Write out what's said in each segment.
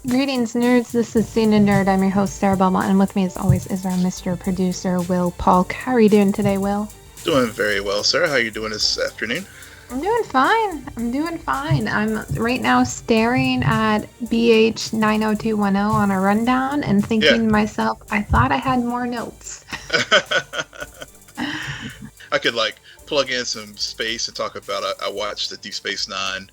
Greetings, nerds. This is SNN Nerd. I'm your host, Sarah Belmont, and with me, as always, is our Mr. Producer, Will Polk. How are you doing today, Will? Doing very well, sir. How are you doing this afternoon? I'm doing fine. I'm right now staring at BH 90210 on a rundown and Yeah. thinking to myself, I thought I had more notes. I could plug in some space and talk about. I watched the Deep Space Nine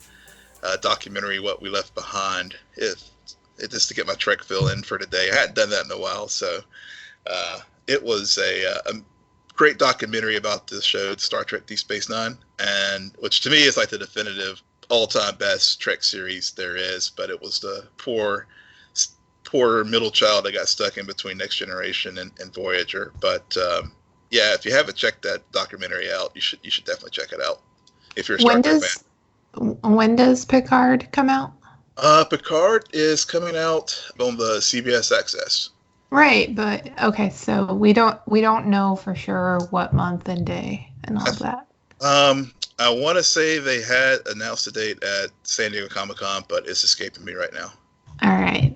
documentary, What We Left Behind. It just to get my Trek fill in for today. I hadn't done that in a while, so it was a great documentary about this show, Star Trek Deep Space Nine, and which to me is like the definitive all-time best Trek series there is. But it was the poor middle child that got stuck in between Next Generation and Voyager. But yeah, if you haven't checked that documentary out, you should definitely check it out if you're a Star Trek fan. When does Picard come out? Picard is coming out on the CBS Access. Right, but okay, so we don't know for sure what month and day and all that. I want to say they had announced a date at San Diego Comic-Con, but it's escaping me right now. All right.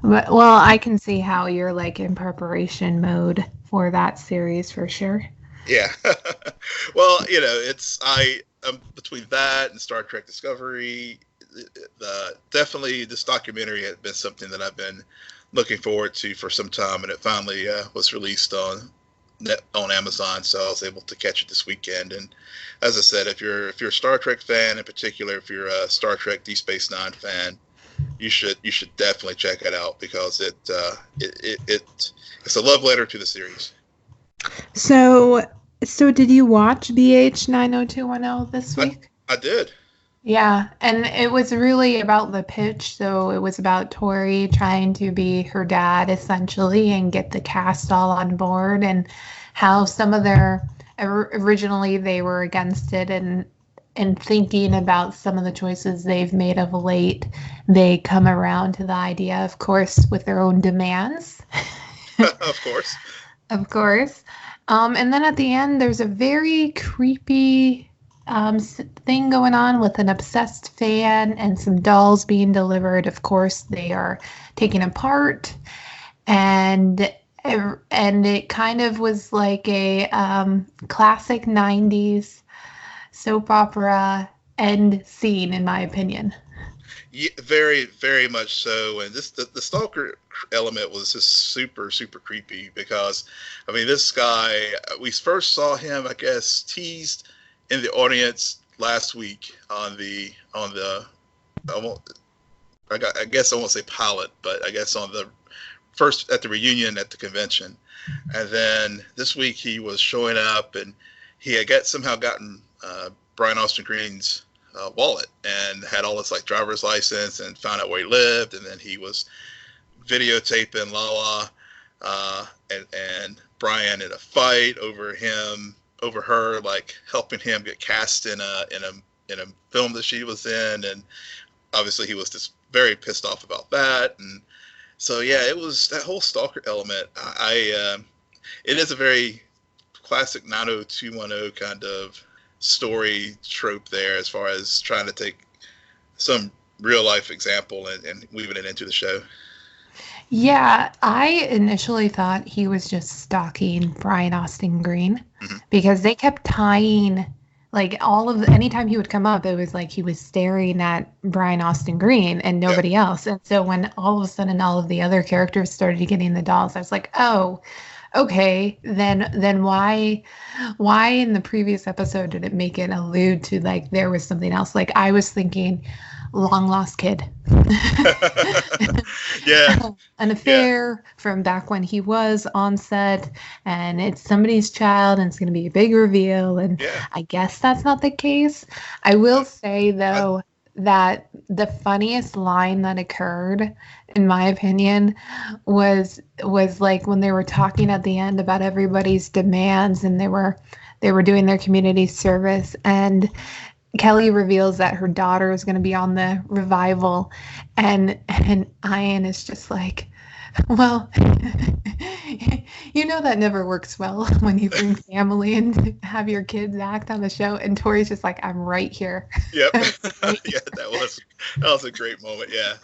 But, well, I can see how you're like in preparation mode for that series for sure. Yeah. Well, I'm between that and Star Trek Discovery. Definitely this documentary had been something that I've been looking forward to for some time, and it finally was released on Amazon, so I was able to catch it this weekend. And as I said, if you're a Star Trek fan, in particular, if you're a Star Trek Deep Space Nine fan, you should definitely check it out because it's a love letter to the series. So did you watch BH 90210 this week? I did. Yeah, and it was really about the pitch. So it was about Tori trying to be her dad, essentially, and get the cast all on board, and how some of originally they were against it, and thinking about some of the choices they've made of late, they come around to the idea, of course, with their own demands. Of course. Of course. And then at the end, there's a very creepy thing going on with an obsessed fan and some dolls being delivered. Of course, they are taken apart, and it kind of was like a classic 90s soap opera end scene, in my opinion. Yeah, very, very much so. And the stalker element was just super, super creepy because, I mean, this guy, we first saw him, I guess, teased in the audience last week on the I guess I won't say pilot, but I guess on the first at the reunion at the convention, and then this week he was showing up, and he had somehow gotten Brian Austin Green's wallet and had all his driver's license and found out where he lived, and then he was videotaping Lala and Brian in a fight over her helping him get cast in a film that she was in, and obviously he was just very pissed off about that. And so yeah, it was that whole stalker element. It is a very classic 90210 kind of story trope there, as far as trying to take some real life example and weaving it into the show. Yeah, I initially thought he was just stalking Brian Austin Green, because they kept tying, anytime he would come up, it was like he was staring at Brian Austin Green and nobody else. And so when all of a sudden all of the other characters started getting the dolls, I was like, oh, okay, then why in the previous episode did it make it allude to there was something else? I was thinking long lost kid. Yeah. An affair from back when he was on set, and it's somebody's child, and it's going to be a big reveal, and I guess that's not the case. I will say, though, that the funniest line that occurred, in my opinion, was when they were talking at the end about everybody's demands, and they were doing their community service, and Kelly reveals that her daughter is going to be on the revival, and Ian is just like, well, that never works well when you bring family and have your kids act on the show. And Tori's just like, I'm right here. Yep. Yeah, that was That was a great moment. Yeah,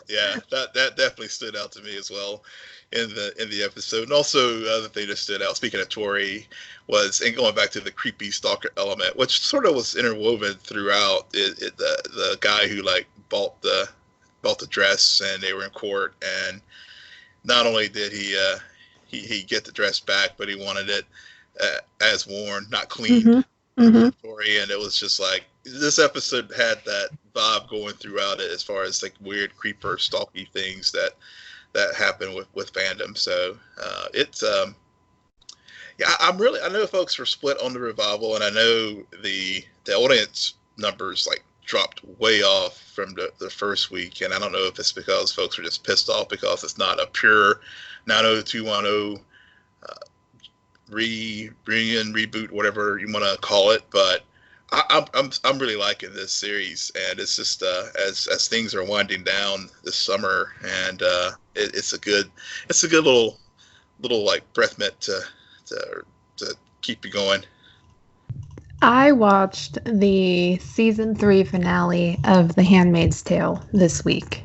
that definitely stood out to me as well in the episode. And also, the other thing that stood out, speaking of Tori, was, and going back to the creepy stalker element, which sort of was interwoven throughout. The guy who like bought the dress, and they were in court, and not only did he get the dress back, but he wanted it as worn, not cleaned. From Tori, and it was just like, this episode had that vibe going throughout it, as far as like weird creeper stalky things that happen with fandom. So it's yeah, I know folks were split on the revival, and I know the audience numbers like dropped way off from the first week, and I don't know if it's because folks were just pissed off because it's not a pure 90210 reboot, whatever you want to call it, but I'm really liking this series, and it's just as things are winding down this summer, and it's a good little like breath mint to keep you going. I watched the season 3 finale of The Handmaid's Tale this week.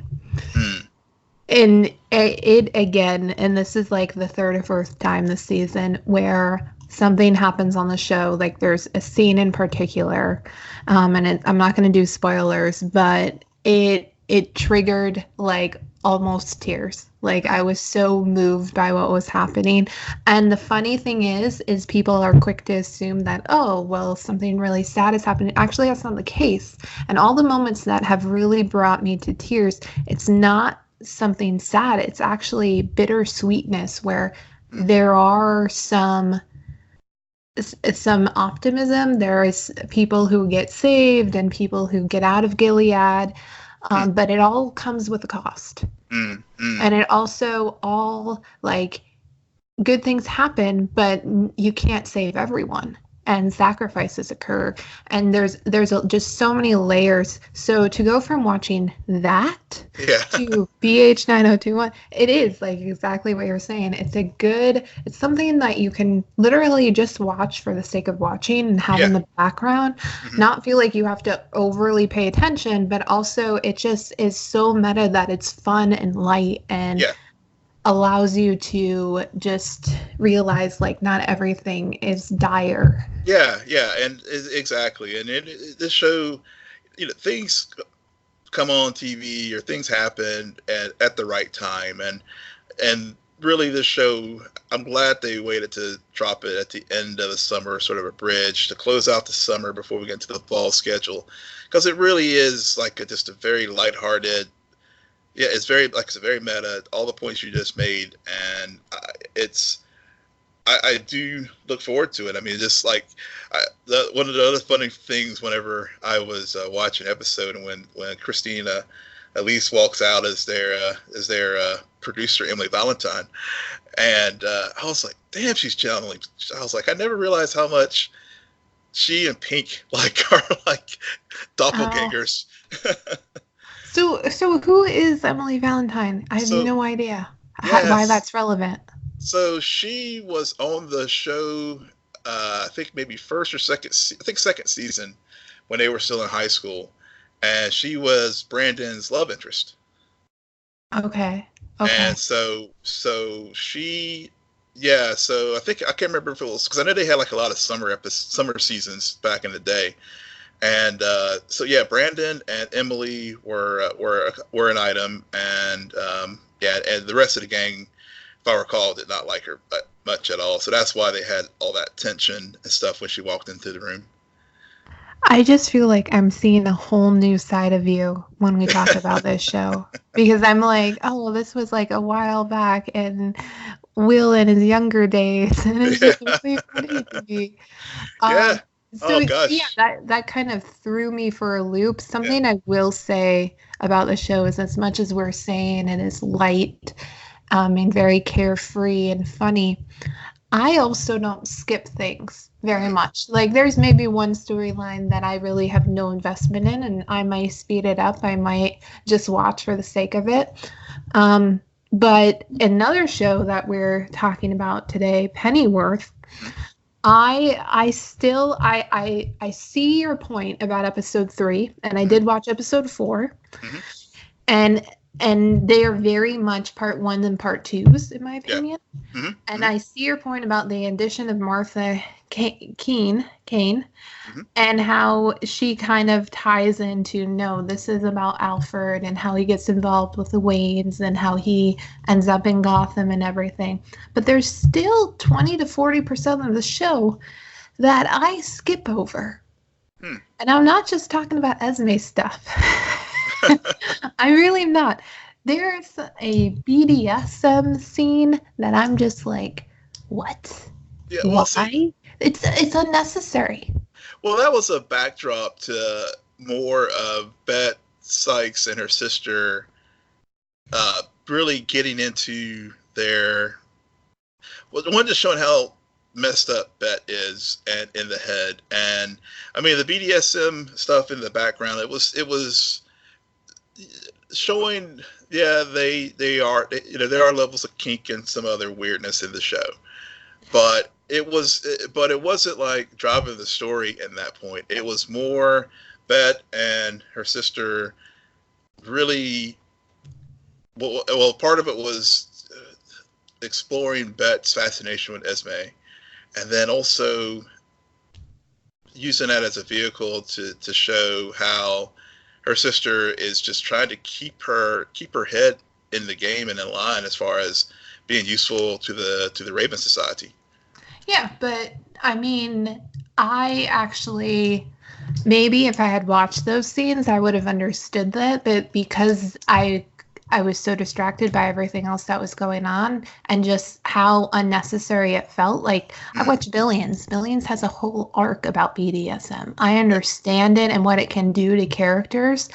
And it again, and this is like the third or fourth time this season where something happens on the show. Like there's a scene in particular, and I'm not going to do spoilers, but it triggered like almost tears. Like I was so moved by what was happening. And the funny thing is people are quick to assume that, oh, well, something really sad is happening. Actually, that's not the case. And all the moments that have really brought me to tears, it's not something sad. It's actually bittersweetness, where there are some optimism. There is people who get saved and people who get out of Gilead, but it all comes with a cost. And it also all, like, good things happen, but you can't save everyone, and sacrifices occur, and there's just so many layers. So to go from watching that to BH 9021, it is like exactly what you're saying. It's something that you can literally just watch for the sake of watching and have in the background, not feel like you have to overly pay attention, but also it just is so meta that it's fun and light, and allows you to just realize like not everything is dire. And exactly. And this show, things come on TV or things happen at the right time, and really this show, I'm glad they waited to drop it at the end of the summer, sort of a bridge to close out the summer before we get into the fall schedule, because it really is like just a very lighthearted. Yeah, it's very meta. All the points you just made, and I do look forward to it. I mean, just like one of the other funny things whenever I was watching an episode, and when Christina Elise walks out as their producer, Emily Valentine, and I was like, damn, she's channeling. I was like, I never realized how much she and Pink are like doppelgangers. So who is Emily Valentine? I have no idea why that's relevant. So she was on the show, I think maybe second season, when they were still in high school, and she was Brandon's love interest. Okay. And so she, so I can't remember if it was, because I know they had like a lot of summer seasons back in the day. And Brandon and Emily were an item, and and the rest of the gang, if I recall, did not like her much at all. So that's why they had all that tension and stuff when she walked into the room. I just feel like I'm seeing a whole new side of you when we talk about this show, because I'm like, oh, well, this was like a while back, and Will in his younger days, and it's just really funny to me. So that kind of threw me for a loop. Something I will say about the show is, as much as we're saying it is light and very carefree and funny, I also don't skip things very much. Like there's maybe one storyline that I really have no investment in, and I might speed it up. I might just watch for the sake of it. But another show that we're talking about today, Pennyworth, I see your point about episode 3, and I did watch episode 4. and they are very much part ones and part twos, in my opinion. Yeah. Mm-hmm. And Mm-hmm. I see your point about the addition of Martha Kane, Mm-hmm. and how she kind of ties into, no, this is about Alfred and how he gets involved with the Waynes and how he ends up in Gotham and everything. But there's still 20 to 40% of the show that I skip over. And I'm not just talking about Esme stuff. I really am not. There's a BDSM scene that I'm just like, what? Yeah, well, why? See, it's unnecessary. well, that was a backdrop to more of Bette Sykes and her sister really getting into their. Well, one just showing how messed up Bette is and in the head, and I mean the BDSM stuff in the background. It was showing. Yeah, they are. There are levels of kink and some other weirdness in the show, but it wasn't like driving the story in that point. It was more Bette and her sister really. Well, part of it was exploring Bette's fascination with Esme, and then also using that as a vehicle to show how her sister is just trying to keep her head in the game and in line as far as being useful to the Raven Society. Yeah, but I mean, I actually, maybe if I had watched those scenes, I would have understood that. But because I was so distracted by everything else that was going on and just how unnecessary it felt. Like, I watched Billions. Billions has a whole arc about BDSM. I understand it and what it can do to characters,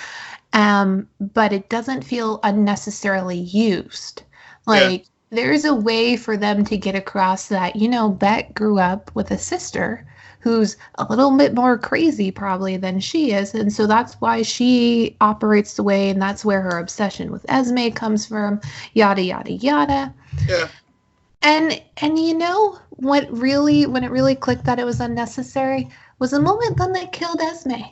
but it doesn't feel unnecessarily used. Like, there's a way for them to get across that, Bette grew up with a sister who's a little bit more crazy probably than she is, and so that's why she operates the way, and that's where her obsession with Esme comes from, yada yada yada. Yeah. And when it really clicked that it was unnecessary was the moment when they killed Esme.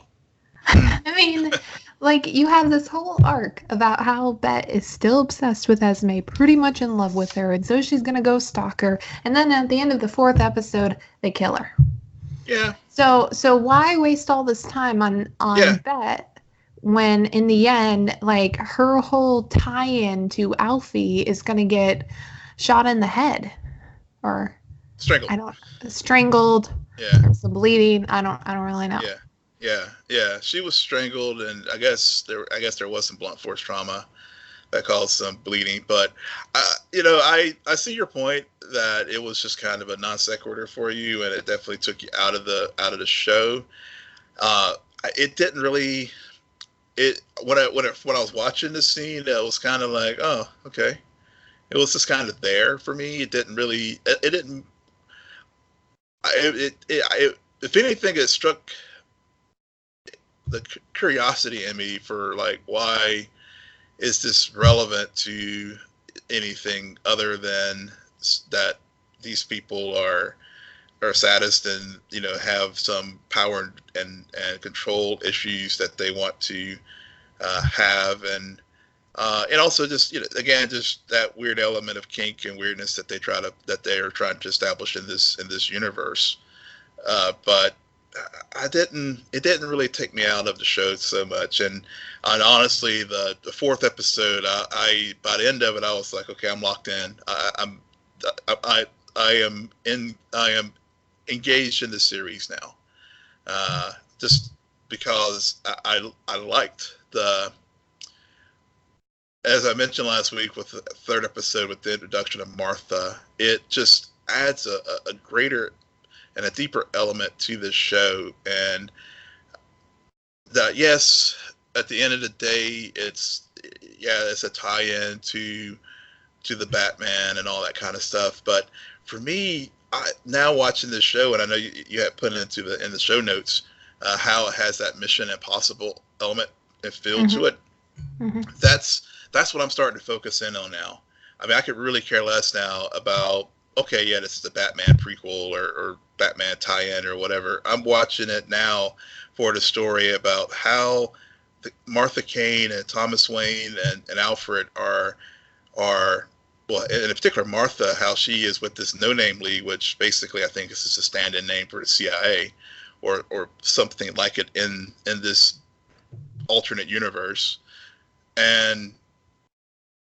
I mean, like, you have this whole arc about how Bette is still obsessed with Esme, pretty much in love with her, and so she's gonna go stalk her, and then at the end of the 4th episode they kill her. Yeah. So why waste all this time on Bette when in the end, like, her whole tie-in to Alfie is gonna get shot in the head or strangled. Yeah. Some bleeding. I don't really know. Yeah. She was strangled, and I guess there was some blunt force trauma that caused some bleeding. But I see your point that it was just kind of a non sequitur for you, and it definitely took you out of the show. It didn't really. When I was watching the scene, it was kind of like, oh, okay. It was just kind of there for me. It didn't really. It didn't. If anything, it struck the curiosity in me for, like, why is this relevant to anything other than that these people are sadists and have some power and control issues that they want to have, and also just again, just that weird element of kink and weirdness that they are trying to establish in this universe, but it didn't really take me out of the show so much, and honestly, the 4th episode, I by the end of it, I was like, okay, I'm locked in. I am engaged in the series now, just because I liked as I mentioned last week with the 3rd episode with the introduction of Martha. It just adds a greater and a deeper element to this show, and that, yes, at the end of the day, it's a tie-in to the Batman and all that kind of stuff. But for me, now watching this show, and I know you had put it in the show notes, how it has that Mission Impossible element and feel to it. Mm-hmm. That's what I'm starting to focus in on now. I mean, I could really care less now about, okay, yeah, this is a Batman prequel or Batman tie-in or whatever. I'm watching it now for the story about how Martha Kane and Thomas Wayne and Alfred are well, in particular Martha, how she is with this no-name league, which basically I think is just a stand-in name for the CIA, or something like it in this alternate universe, and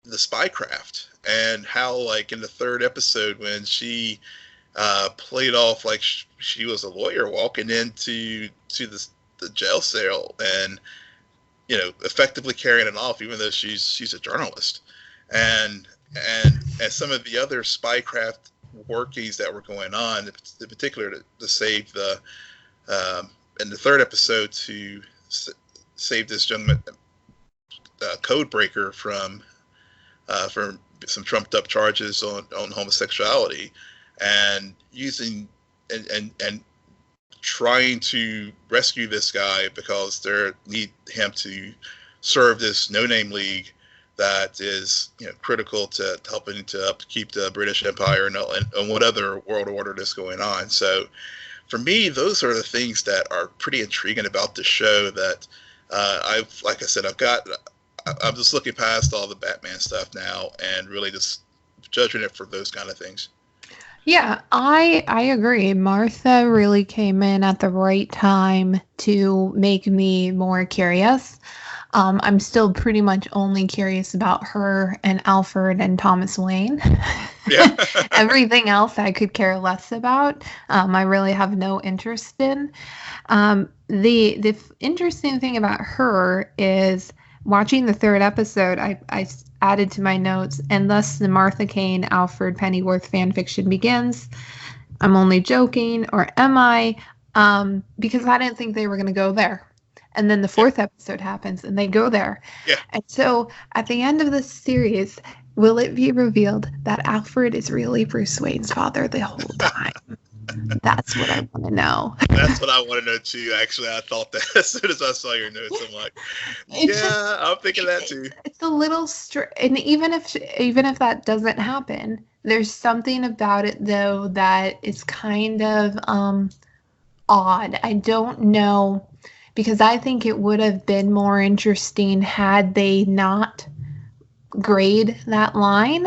the spycraft, and how, like, in the third episode when she played off like she was a lawyer walking into the jail cell, and effectively carrying it off, even though she's a journalist, and some of the other spycraft workings that were going on, in particular to save the in the third episode to save this young code breaker from some trumped up charges on homosexuality, and using and trying to rescue this guy because they need him to serve this no-name league that is critical to helping to upkeep the British Empire and what other world order is going on. So for me, those are the things that are pretty intriguing about the show that I'm just looking past all the Batman stuff now and really just judging it for those kind of things. Yeah, I agree. Martha really came in at the right time to make me more curious. I'm still pretty much only curious about her and Alfred and Thomas Wayne. Yeah. Everything else I could care less about. I really have no interest in. The interesting thing about her is watching the third episode, I added to my notes, and thus the Martha Kane, Alfred Pennyworth fanfiction begins. I'm only joking, or am I? Because I didn't think they were going to go there. And then the fourth episode happens, and they go there. Yeah. And so at the end of this series, will it be revealed that Alfred is really Bruce Wayne's father the whole time? That's what I want to know. That's what I want to know too. Actually, I thought that as soon as I saw your notes, I'm like, I'm thinking that too. It's a little and even if that doesn't happen, there's something about it though that is kind of odd. I don't know, because I think it would have been more interesting had they not grayed that line.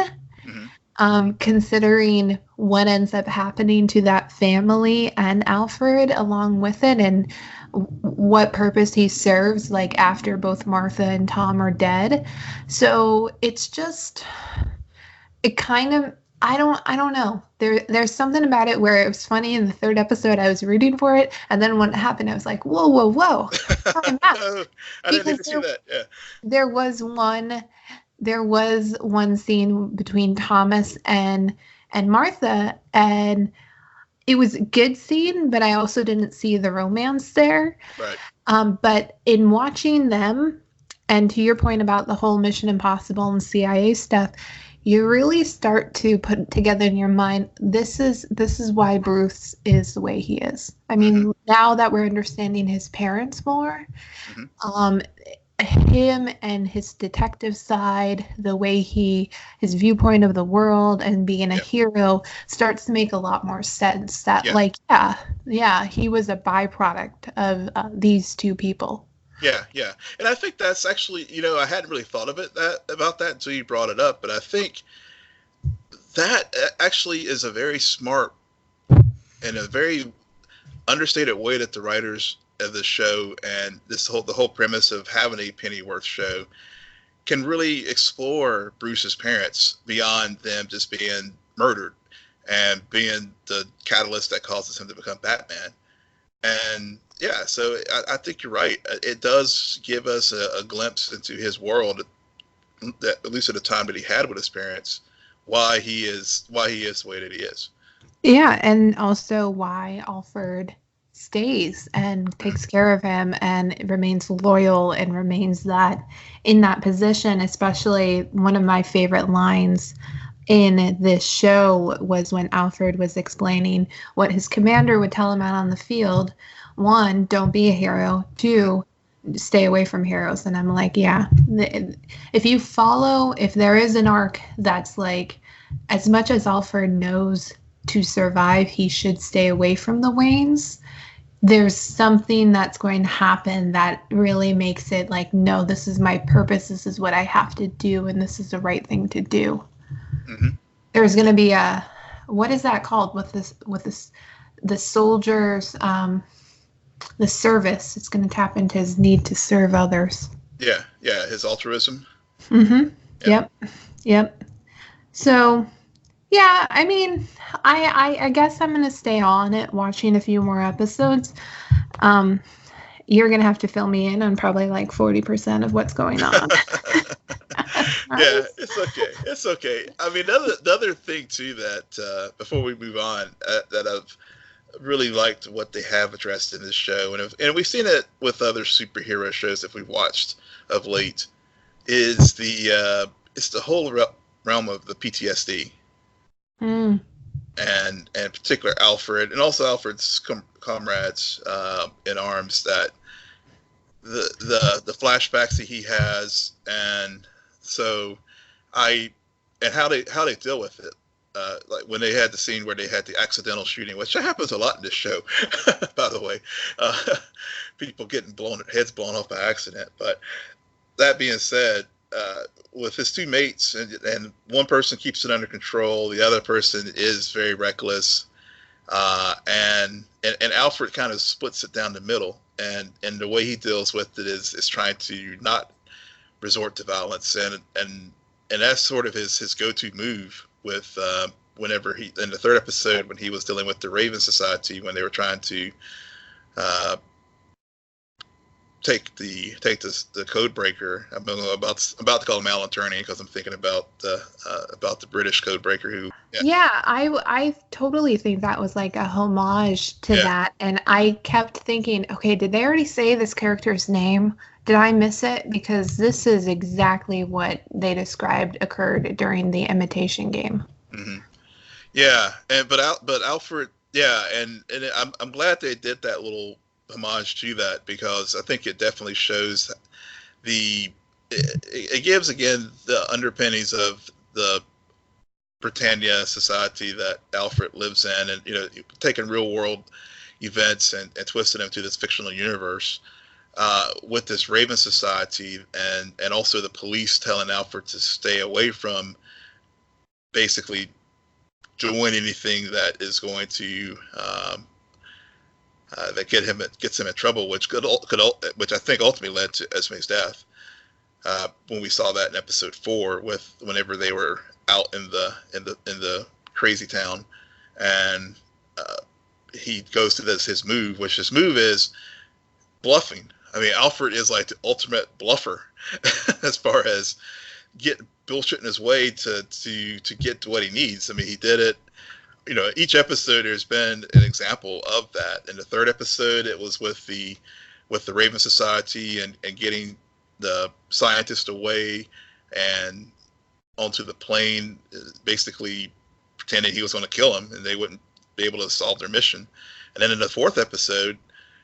Considering what ends up happening to that family and Alfred along with it, and what purpose he serves, like after both Martha and Tom are dead. So it's just, it kind of, I don't know. There's something about it where it was funny in the third episode. I was rooting for it, and then when it happened, I was like, whoa. I didn't even see that. Yeah. There was one scene between Thomas and Martha, and it was a good scene, but I also didn't see the romance there. Right. But in watching them, and to your point about the whole Mission Impossible and CIA stuff, you really start to put together in your mind, this is why Bruce is the way he is. I mean, now that we're understanding his parents more, him and his detective side, the way his viewpoint of the world and being a hero starts to make a lot more sense. That he was a byproduct of these two people. Yeah. And I think that's actually, I hadn't really thought of about that until you brought it up, but I think that actually is a very smart and a very understated way that the writers of the show and the whole premise of having a Pennyworth show can really explore Bruce's parents beyond them just being murdered and being the catalyst that causes him to become Batman. And so I think you're right. It does give us a glimpse into his world, that at least at the time that he had with his parents, why he is the way that he is. Yeah, and also why Alfred stays and takes care of him and remains loyal and remains in that position. Especially one of my favorite lines in this show was when Alfred was explaining what his commander would tell him out on the field. 1, don't be a hero. 2, stay away from heroes. And I'm like, if there is an arc that's like, as much as Alfred knows to survive, he should stay away from the Waynes. there's something that's going to happen that really makes it like, no, this is my purpose. This is what I have to do. And this is the right thing to do. Mm-hmm. There's going to be what is that called the soldiers, the service. It's going to tap into his need to serve others. Yeah. His altruism. Mm-hmm. Yep. So, yeah, I mean, I guess I'm going to stay on it, watching a few more episodes. You're going to have to fill me in on probably like 40% of what's going on. Yeah, it's okay. I mean, the other thing too that before we move on, that I've really liked what they have addressed in this show, and we've seen it with other superhero shows that we've watched of late, is it's the whole realm of the PTSD. And in particular Alfred, and also Alfred's comrades in arms, that the flashbacks that he has, and so how they deal with it, like when they had the scene where they had the accidental shooting, which happens a lot in this show, by the way, people getting heads blown off by accident. But that being said, with his two mates, and one person keeps it under control, the other person is very reckless, and Alfred kind of splits it down the middle, and the way he deals with it is trying to not resort to violence, and that's sort of his go-to move with whenever he, in the third episode, when he was dealing with the Raven Society, when they were trying to take the code breaker. I'm about to call him Alan Turing because I'm thinking about the British code breaker who. Yeah, I totally think that was like a homage to that, and I kept thinking, okay, did they already say this character's name? Did I miss it? Because this is exactly what they described occurred during the Imitation Game. Mm-hmm. Yeah, but Alfred, and I'm glad they did that little homage to that, because I think it definitely shows it gives again the underpinnings of the Britannia society that Alfred lives in, and taking real world events and twisting them to this fictional universe, with this Raven Society, and also the police telling Alfred to stay away from basically doing anything that is going to that gets him in trouble, which which I think ultimately led to Esme's death. When we saw that in episode 4, whenever they were out in the crazy town, and he goes to his move, which his move is bluffing. I mean, Alfred is like the ultimate bluffer as far as getting bullshit in his way to get to what he needs. I mean, he did it. Each episode there's been an example of that. In the third episode, it was with the Raven Society and getting the scientist away and onto the plane, basically pretending he was going to kill him and they wouldn't be able to solve their mission. And then in the fourth episode,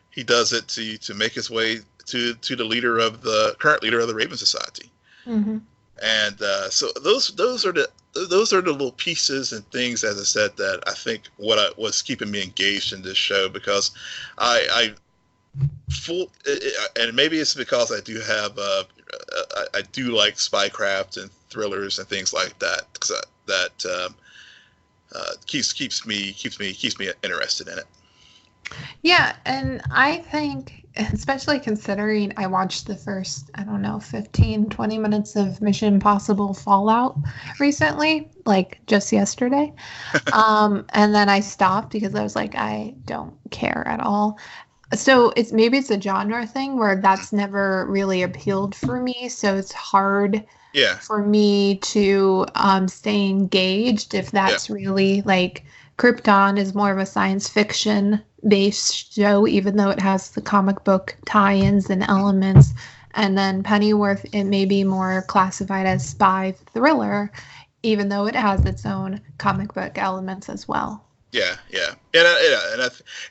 he does it to make his way to the current leader of the Raven Society. Mm-hmm. And so those are the little pieces and things, as I said, that I think was keeping me engaged in this show, because and maybe it's because I do have I do like spycraft and thrillers and things like that, because that keeps me interested in it. Yeah, and I think, especially considering I watched the first, 15, 20 minutes of Mission Impossible Fallout recently, like just yesterday. And then I stopped because I was like, I don't care at all. So maybe it's a genre thing where that's never really appealed for me. So it's hard for me to stay engaged if that's really like Krypton is more of a science fiction based show, even though it has the comic book tie-ins and elements. And then Pennyworth, it may be more classified as spy thriller, even though it has its own comic book elements as well. Yeah. And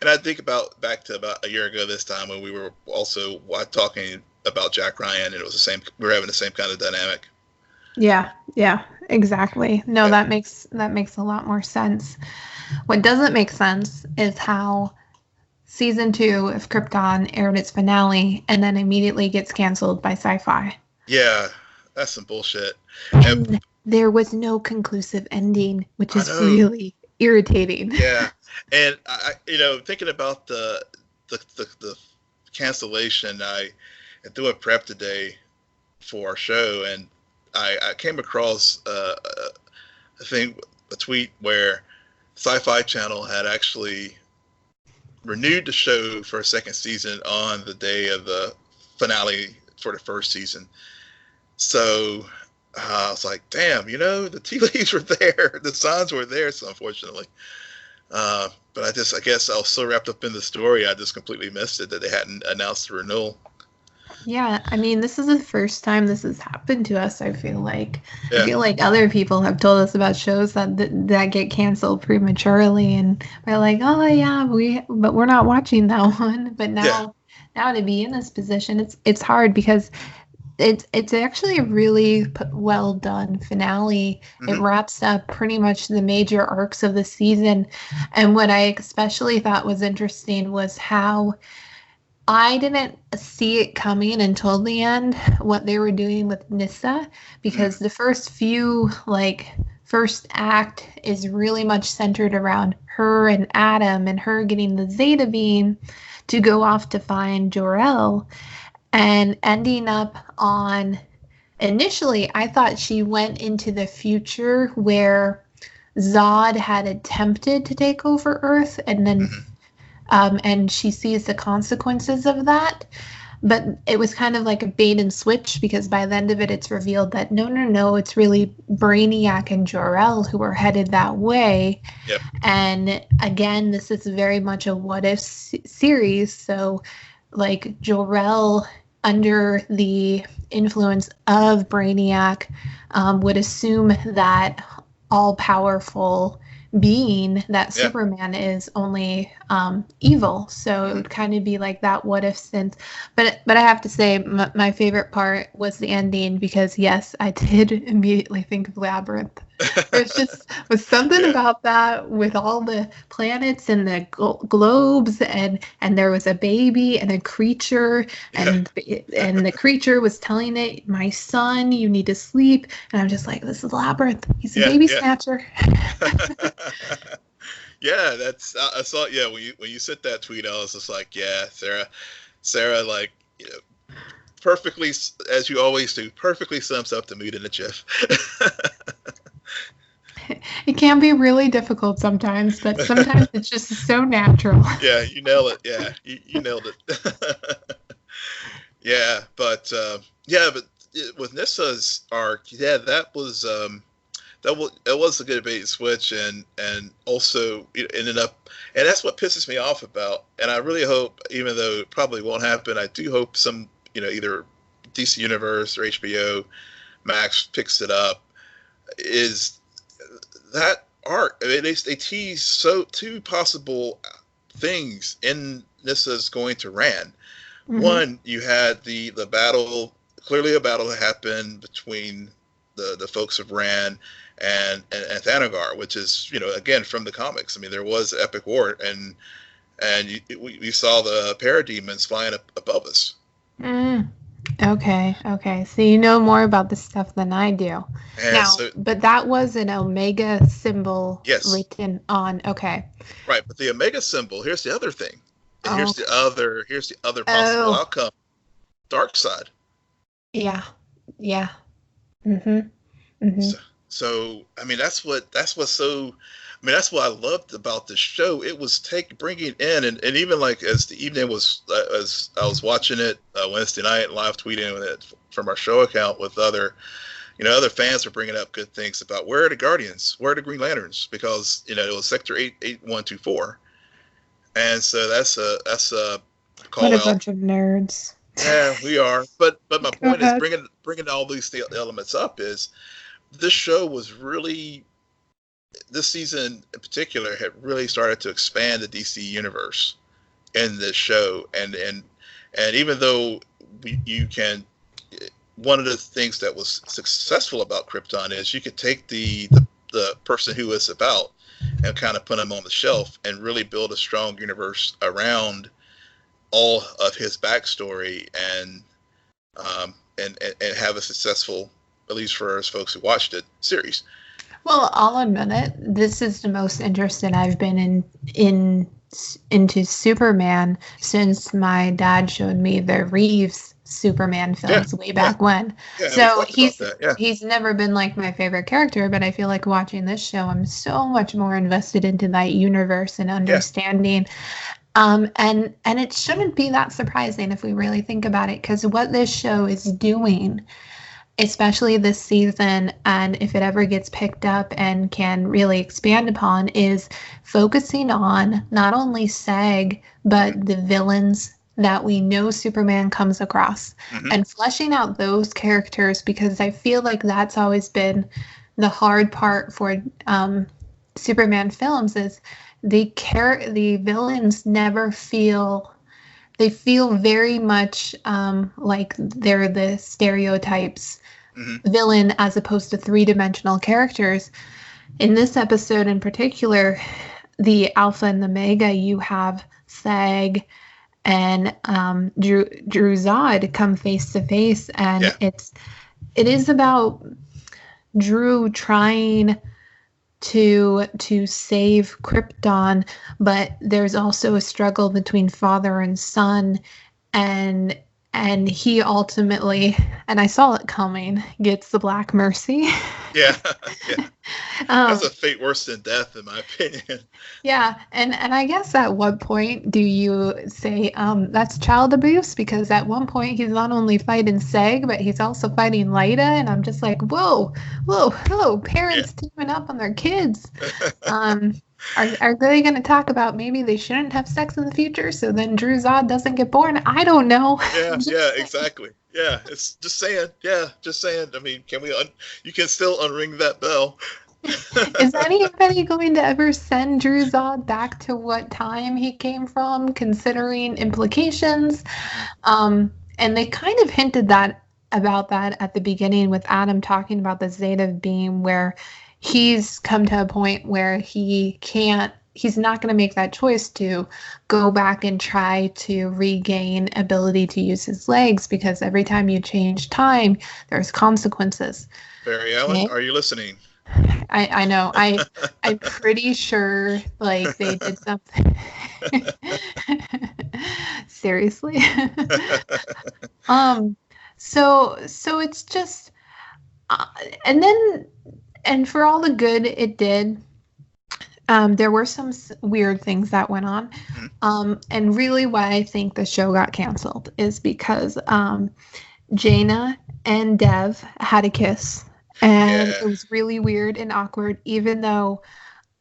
I think back to about a year ago this time when we were also talking about Jack Ryan, and it was the same. We were having the same kind of dynamic. Yeah, exactly. No, that makes a lot more sense. What doesn't make sense is how season 2 of Krypton aired its finale and then immediately gets canceled by Sci-Fi. Yeah, that's some bullshit. And there was no conclusive ending, which is really irritating. Yeah, and I thinking about the cancellation, I doing prep today for our show, and I came across I think a tweet where Sci-Fi Channel had actually renewed the show for a second season on the day of the finale for the first season. So I was like, damn, the tea leaves were there, the signs were there. So unfortunately, but I guess I was so wrapped up in the story, I just completely missed it that they hadn't announced the renewal. Yeah, I mean, this is the first time this has happened to us, I feel like. Yeah. I feel like other people have told us about shows that get canceled prematurely, and we're like, oh yeah, but we're not watching that one. But now to be in this position, it's hard because it's actually a really well done finale. Mm-hmm. It wraps up pretty much the major arcs of the season, and what I especially thought was interesting was how I didn't see it coming until the end, what they were doing with Nyssa, because the first act is really much centered around her and Adam and her getting the Zeta beam to go off to find Jor-El, and ending up on, initially I thought she went into the future where Zod had attempted to take over Earth, and then and she sees the consequences of that. But it was kind of like a bait and switch, because by the end of it, it's revealed that no, it's really Brainiac and Jor-El who are headed that way. Yep. And again, this is very much a what-if series. So, like, Jor-El, under the influence of Brainiac, would assume that all-powerful being that Superman is only evil, so it would kind of be like that what if sense. But I have to say my favorite part was the ending, because yes, I did immediately think of Labyrinth. There's just was something about that, with all the planets and the globes, and there was a baby and a creature, and the creature was telling it, my son, you need to sleep, and I'm just like, this is Labyrinth. He's a baby snatcher. Yeah, that's I saw. Yeah, when you sent that tweet, I was just like, yeah, Sarah, like, perfectly, as you always do, perfectly sums up the mood in the GIF. It can be really difficult sometimes, but sometimes it's just so natural. Yeah, you nail it. Yeah, you nailed it. Yeah, but with Nyssa's arc, that was it was a good bait and switch, and also it ended up, and that's what pisses me off about. And I really hope, even though it probably won't happen, I do hope some, either DC Universe or HBO Max picks it up, is that arc. I mean, they tease two possible things in Nyssa's going to Rand. Mm-hmm. One, you had the battle, clearly a battle that happened between the folks of Rand and Thanagar, which is, again, from the comics. I mean, there was epic war, and we saw the parademons flying up above us. Okay. So you know more about this stuff than I do. But that was an Omega symbol written on. Okay. Right, but the Omega symbol. Here's the other thing. And here's the other possible outcome. Dark side. Yeah. Mm-hmm. So I mean, that's what I loved about the show. It was bringing in, and even like as the evening was, as I was watching it Wednesday night, live tweeting it from our show account with other fans were bringing up good things about where are the Guardians, where are the Green Lanterns, because it was Sector 88124, and so that's a call out. What a bunch of nerds. Yeah, we are. But my point is bringing all these elements up is this show was really, this season in particular had really started to expand the DC universe in this show, and even though one of the things that was successful about Krypton is you could take the person who it's about and kind of put him on the shelf and really build a strong universe around all of his backstory and have a successful, at least for us folks who watched it, series. Well, I'll admit it. This is the most interested I've been into Superman since my dad showed me the Reeves Superman films way back when. Yeah, so he's never been like my favorite character, but I feel like watching this show, I'm so much more invested into that universe and understanding. And it shouldn't be that surprising if we really think about it, because what this show is doing, especially this season, and if it ever gets picked up and can really expand upon, is focusing on not only SAG, but the villains that we know Superman comes across, and fleshing out those characters, because I feel like that's always been the hard part for Superman films, is the villains never feel... They feel very much like they're the stereotypes villain as opposed to three-dimensional characters. In this episode in particular, the Alpha and the Omega, you have SAG and Drew Zod come face to face, and it is about Drew trying to save Krypton, but there's also a struggle between father and son, and he ultimately, and I saw it coming, gets the Black Mercy. Yeah. That's a fate worse than death, in my opinion. Yeah, and I guess at what point do you say that's child abuse? Because at one point he's not only fighting SAG, but he's also fighting Lyta, and I'm just like, whoa, parents teaming up on their kids. Are they going to talk about maybe they shouldn't have sex in the future, so then Drew Zod doesn't get born? I don't know. Yeah, exactly. Yeah, it's just saying. Yeah, just saying. I mean, you can still unring that bell. Is anybody going to ever send Drew Zod back to what time he came from, considering implications? And they kind of hinted about that at the beginning with Adam talking about the Zeta beam, where he's come to a point where he's not going to make that choice to go back and try to regain ability to use his legs, because every time you change time, there's consequences. Barry Allen, Are you listening? I know. I'm pretty sure like they did something. Seriously. So it's just and for all the good it did, there were some weird things that went on. And really why I think the show got canceled is because Jaina and Dev had a kiss. And it was really weird and awkward, even though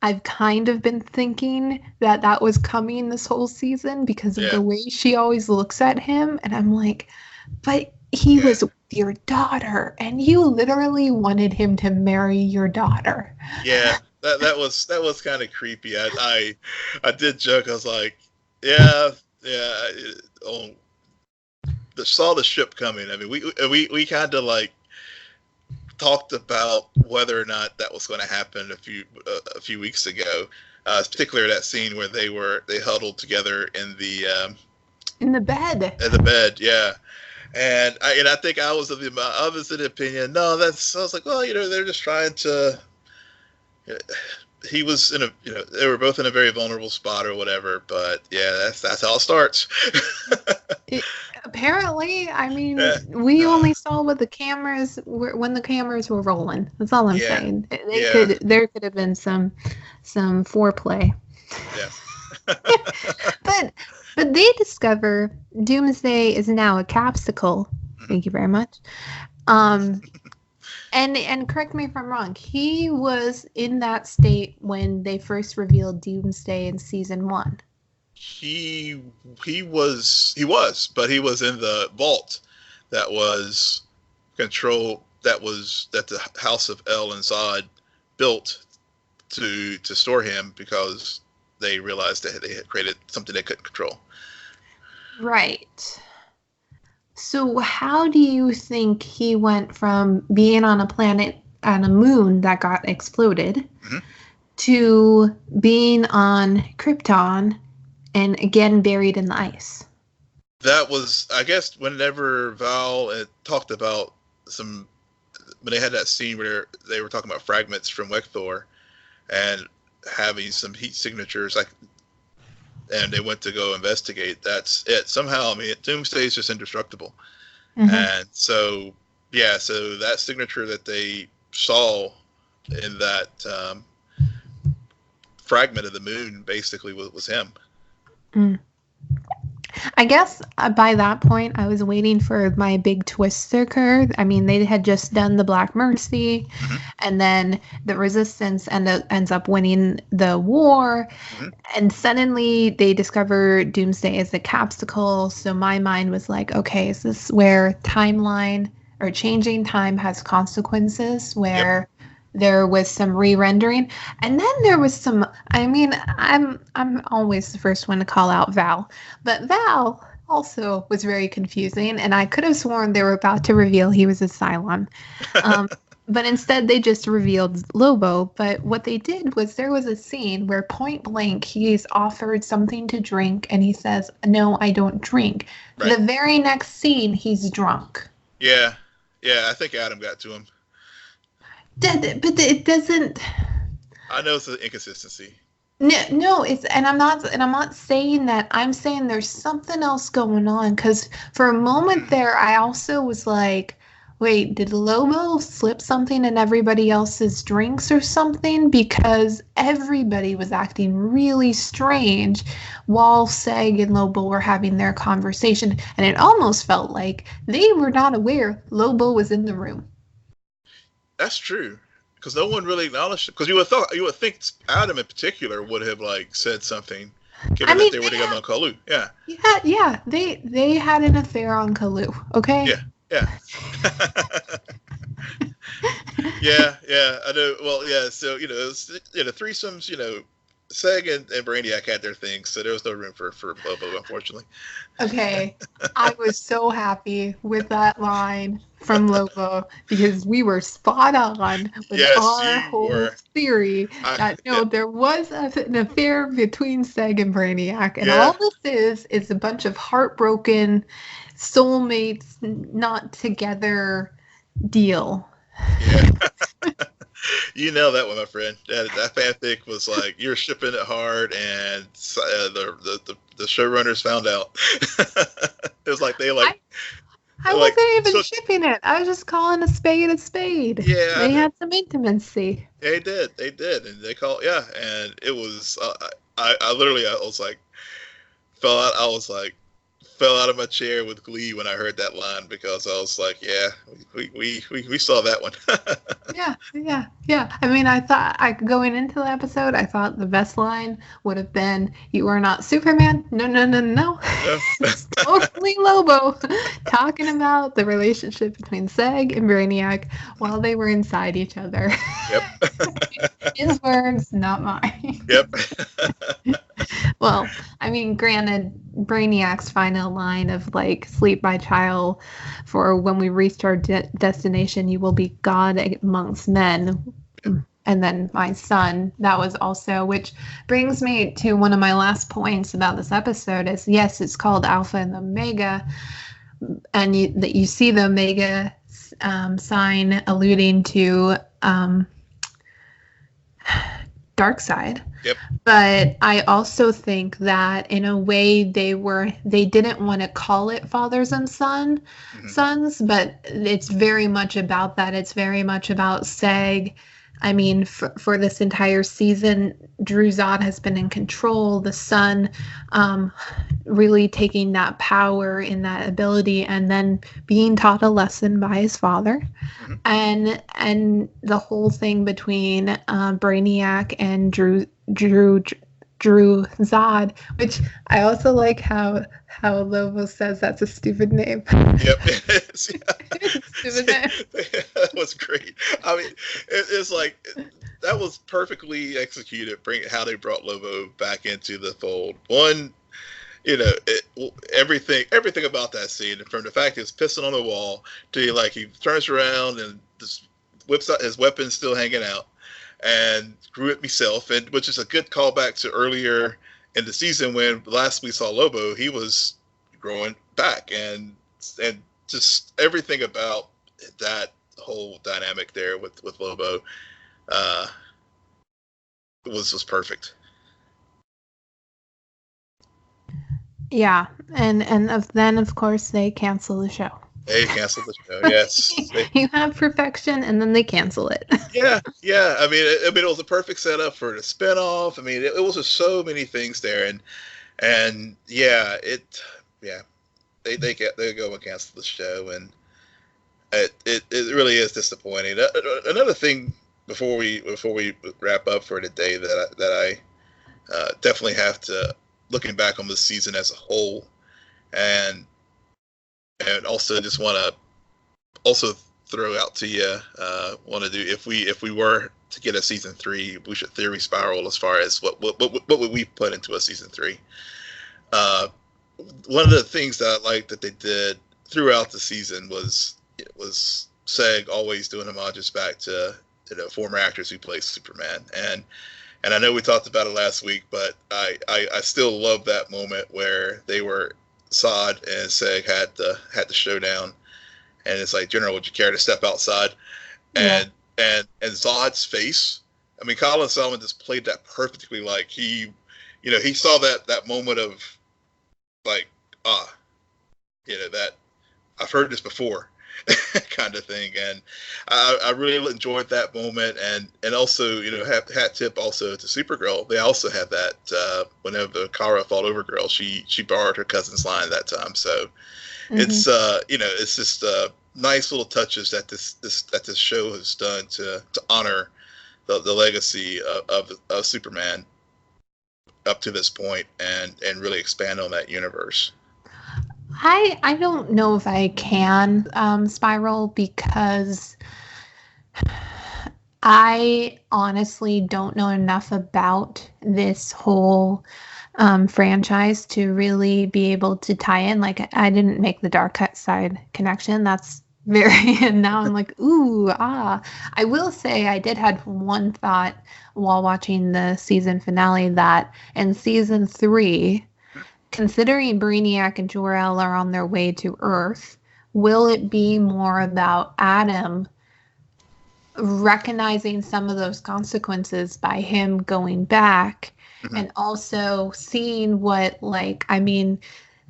I've kind of been thinking that was coming this whole season because of the way she always looks at him. And I'm like, but he was with your daughter, and you literally wanted him to marry your daughter. Yeah, that was kind of creepy. I did joke. I was like, saw the ship coming. I mean, we kind of like talked about whether or not that was going to happen a few weeks ago, particularly that scene where they huddled together in the bed. Yeah. And I think I was of the opposite opinion. No, I was like, well, they're just trying to. He was they were both in a very vulnerable spot or whatever. But yeah, that's how it starts. Apparently, I mean, we only saw what the cameras when the cameras were rolling. That's all I'm saying. There could have been some foreplay. Yeah. But they discover Doomsday is now a capsicle. Thank you very much. And correct me if I'm wrong. He was in that state when they first revealed Doomsday in season 1. He was, but he was in the vault that was control that the House of El and Zod built to store him, because they realized that they had created something they couldn't control. Right. So how do you think he went from being on a planet on a moon that got exploded to being on Krypton and again buried in the ice. That was, I guess, whenever Val talked about when they had that scene where they were talking about fragments from Wekthor and having some heat signatures, and they went to go investigate. That's it. Somehow, I mean, Doomsday is just indestructible. Mm-hmm. And so, yeah, so that signature that they saw in that fragment of the moon basically was him. Mm. I guess by that point, I was waiting for my big twist to occur. I mean, they had just done the Black Mercy, mm-hmm. and then the Resistance ends up winning the war, mm-hmm. and suddenly they discover Doomsday as a capsicle. So my mind was like, okay, is this where timeline or changing time has consequences, where there was some re-rendering, and then there was some, I mean, I'm always the first one to call out Val, but Val also was very confusing, and I could have sworn they were about to reveal he was a Cylon. But instead they just revealed Lobo. But what they did was there was a scene where point blank he's offered something to drink and he says, "No, I don't drink." Right. The very next scene he's drunk. Yeah, I think Adam got to him. But it doesn't. I know it's an inconsistency. No, I'm not saying that. I'm saying there's something else going on, because for a moment there, I also was like, wait, did Lobo slip something in everybody else's drinks or something? Because everybody was acting really strange while Seg and Lobo were having their conversation, and it almost felt like they were not aware Lobo was in the room. That's true, because no one really acknowledged it. Because you would think Adam in particular would have said something, given that they were together on Kalu. Yeah. Yeah. They had an affair on Kalu. Okay. Yeah. Yeah. I know. Well, yeah. So threesomes. Seg and Brainiac had their things, so there was no room for Lobo, unfortunately. Okay, I was so happy with that line from Lobo, because we were spot on with our whole theory that there was an affair between Seg and Brainiac, and all this is a bunch of heartbroken soulmates not together deal. Yeah. You nailed that one, my friend. That fanfic was like, you're shipping it hard, and the showrunners found out. It was like I wasn't even shipping it. I was just calling a spade a spade. Yeah, they had some intimacy. They did, and they called. Yeah, and it was. I literally, I was like, fell out of my chair with glee when I heard that line, because I was like, yeah, we saw that one. Yeah. I mean, I thought going into the episode, I thought the best line would have been, "You are not Superman." No. It's totally Lobo talking about the relationship between Seg and Brainiac while they were inside each other. Yep. His words, not mine. Yep. Well, I mean, granted, Brainiac's final line of "Sleep, my child, for when we reach our destination, you will be God amongst men." And then "my son," that was also, which brings me to one of my last points about this episode is, yes, it's called Alpha and Omega, and you see the Omega sign alluding to Darkseid. Yep. But I also think that in a way they didn't want to call it fathers and sons, but it's very much about that. It's very much about Seg. I mean, for this entire season, Drew Zod has been in control. The son really taking that power and that ability, and then being taught a lesson by his father. And the whole thing between Brainiac and Drew Zod, which I also like how Lobo says that's a stupid name. Yep. Stupid name. That was great. I mean, it's like, that was perfectly executed, how they brought Lobo back into the fold. One, everything about that scene, from the fact he's pissing on the wall to he turns around and just whips out his weapon still hanging out, and grew it myself, and which is a good callback to earlier in the season when last we saw Lobo, he was growing back, and just everything about that whole dynamic there with Lobo was perfect. Yeah, and then of course they cancel the show. They canceled the show. Yes, you have perfection, and then they cancel it. yeah. I mean, it was a perfect setup for the spinoff. I mean, it was just so many things there, and they go and cancel the show, and it really is disappointing. Another thing before we wrap up for today that I definitely have to, looking back on this season as a whole, and also just want to also throw out to you, want to do, if we were to get a season 3, we should theory spiral as far as what would we put into a season 3. One of the things that I liked that they did throughout the season was Seg always doing homages back to former actors who played Superman, and I know we talked about it last week, but I still love that moment where they were, Zod and Seg had the showdown, and it's like, General, would you care to step outside? And Zod's face, I mean, Colin Salmon just played that perfectly. Like he saw that moment of like, that I've heard this before kind of thing, and I really enjoyed that moment, and also hat tip also to Supergirl. They also had that whenever Kara fought over Girl, she borrowed her cousin's line that time. So it's it's just nice little touches that this show has done to honor the legacy of Superman up to this point, and really expand on that universe. I don't know if I can spiral, because I honestly don't know enough about this whole franchise to really be able to tie in. Like, I didn't make the dark side connection. That's very, and now I'm like, ooh, ah. I will say I did have one thought while watching the season finale, that in season 3, considering Brainiac and Jor-El are on their way to Earth, will it be more about Adam recognizing some of those consequences by him going back, and also seeing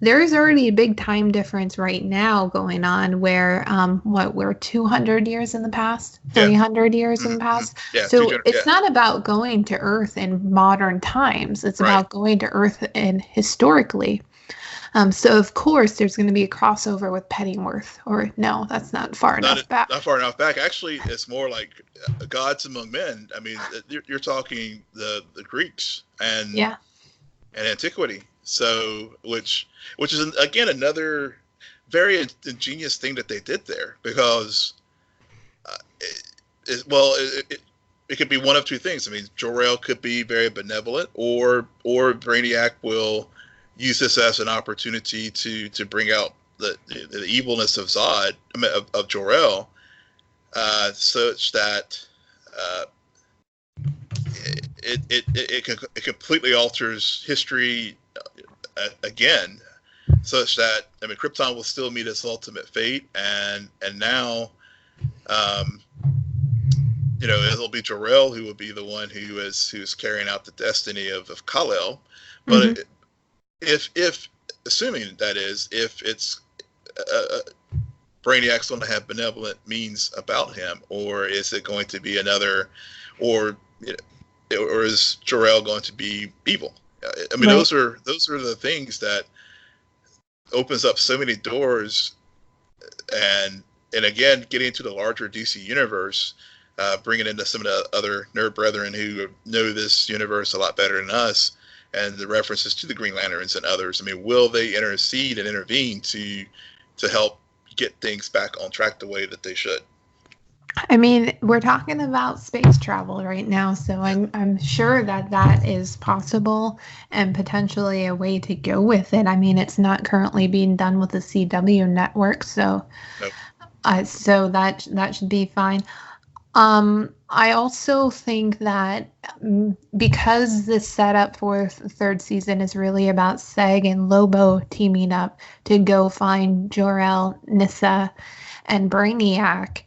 there's already a big time difference right now going on where we're 200 years in the past, 300 years in the past. So it's not about going to Earth in modern times. It's about going to Earth in historically. So of course there's going to be a crossover with Pennyworth, or no, that's not far enough back. Not far enough back. Actually, it's more like gods among men. I mean, you're talking the Greeks and antiquity. So, which is again another very ingenious thing that they did there, because it could be one of two things. I mean, Jor-El could be very benevolent, or Brainiac will use this as an opportunity to bring out the evilness of Zod, of Jor-El, such that it completely alters history again, such that, I mean, Krypton will still meet its ultimate fate, and now it'll be Jor-El who will be the one who's carrying out the destiny of Kal-El. But if assuming that is, if it's Brainiac's going to have benevolent means about him, or is it going to be another, or is Jor-El going to be evil? I mean, those are the things that opens up so many doors, and again, getting into the larger DC universe, bringing into some of the other nerd brethren who know this universe a lot better than us, and the references to the Green Lanterns and others. I mean, will they intercede and intervene to help get things back on track the way that they should? I mean, we're talking about space travel right now, so I'm sure that is possible and potentially a way to go with it. I mean, it's not currently being done with the CW network, so so that should be fine. I also think that because the setup for the third season is really about Seg and Lobo teaming up to go find Jor-El, Nyssa, and Brainiac,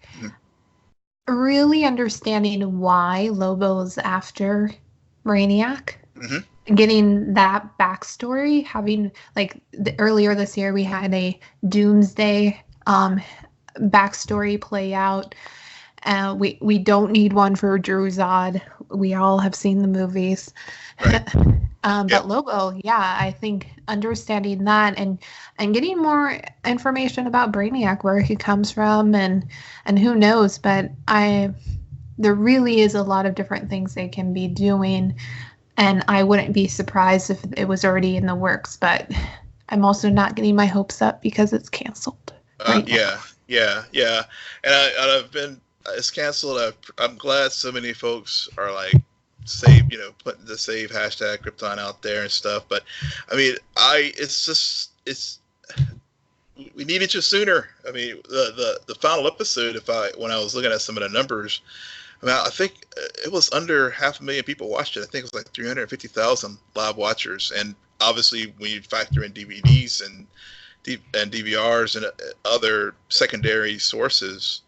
really understanding why Lobo's after Brainiac, getting that backstory, having earlier this year we had a Doomsday backstory play out. We don't need one for Druzad. We all have seen the movies. Right. But Lobo, yeah, I think understanding that and getting more information about Brainiac, where he comes from, and who knows. But there really is a lot of different things they can be doing, and I wouldn't be surprised if it was already in the works. But I'm also not getting my hopes up because it's canceled. Yeah. And I've been. It's canceled. I'm glad so many folks are like putting the save hashtag Krypton out there and stuff. But I mean, we needed you sooner. I mean, the final episode, when I was looking at some of the numbers, I think it was under 500,000 people watched it. I think it was like 350,000 live watchers. And obviously, when you factor in DVDs and DVRs and other secondary sources,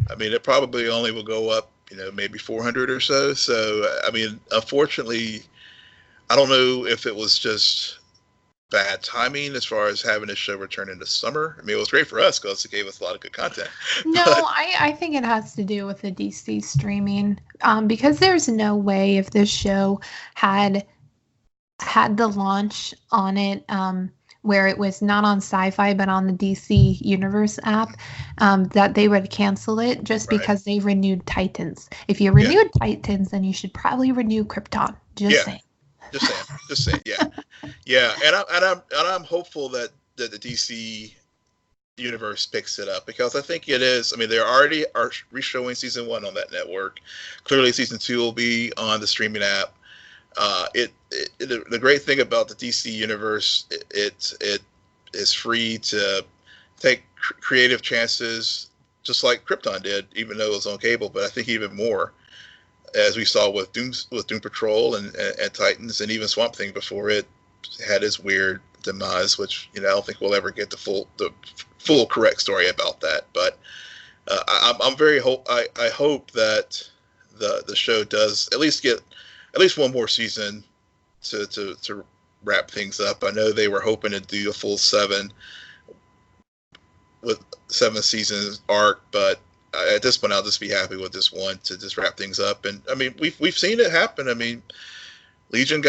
I mean, it probably only will go up, maybe 400 or so. So, I mean, unfortunately, I don't know if it was just bad timing as far as having this show return in the summer. I mean, it was great for us because it gave us a lot of good content. No, I think it has to do with the DC streaming, because there's no way if this show had the launch on it, where it was not on Sci-Fi but on the DC Universe app, that they would cancel it just because they renewed Titans. If you renewed Titans, then you should probably renew Krypton. Just saying. Yeah. And I'm hopeful that the DC Universe picks it up, because I think it is. I mean, they already are reshowing season 1 on that network. Clearly, season 2 will be on the streaming app. The great thing about the DC universe, it is free to take creative chances, just like Krypton did, even though it was on cable. But I think even more, as we saw with Doom Patrol and Titans, and even Swamp Thing before it had its weird demise, which I don't think we'll ever get the full correct story about that. But I hope that the show does at least get one more season to wrap things up. I know they were hoping to do a full 7 seasons arc, but at this point, I'll just be happy with this one to just wrap things up. And I mean, we've seen it happen. I mean, Legion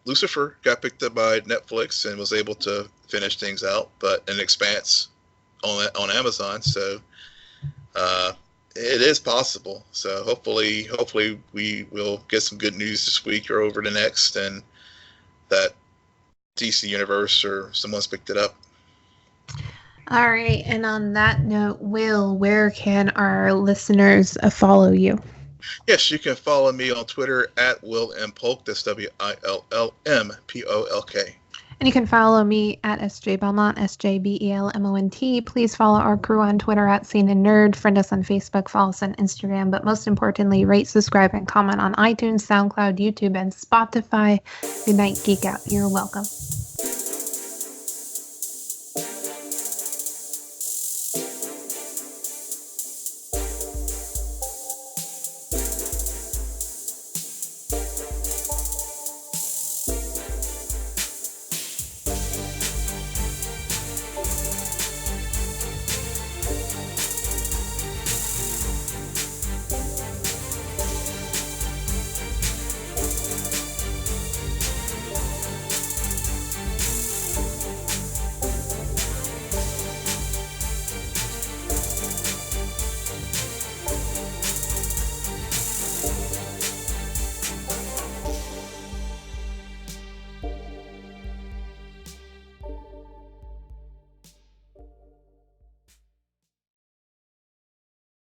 Lucifer got picked up by Netflix and was able to finish things out, but an Expanse on Amazon. So, it is possible. So hopefully we will get some good news this week or over the next, and that DC Universe or someone's picked it up. All right. And on that note, Will, where can our listeners follow you? Yes, you can follow me on Twitter at Will M. Polk. That's WILLMPOLK. And you can follow me at SJ Belmont, SJBELMONT. Please follow our crew on Twitter at CNN Nerd. Friend us on Facebook, follow us on Instagram. But most importantly, rate, subscribe, and comment on iTunes, SoundCloud, YouTube, and Spotify. Good night, Geek Out. You're welcome.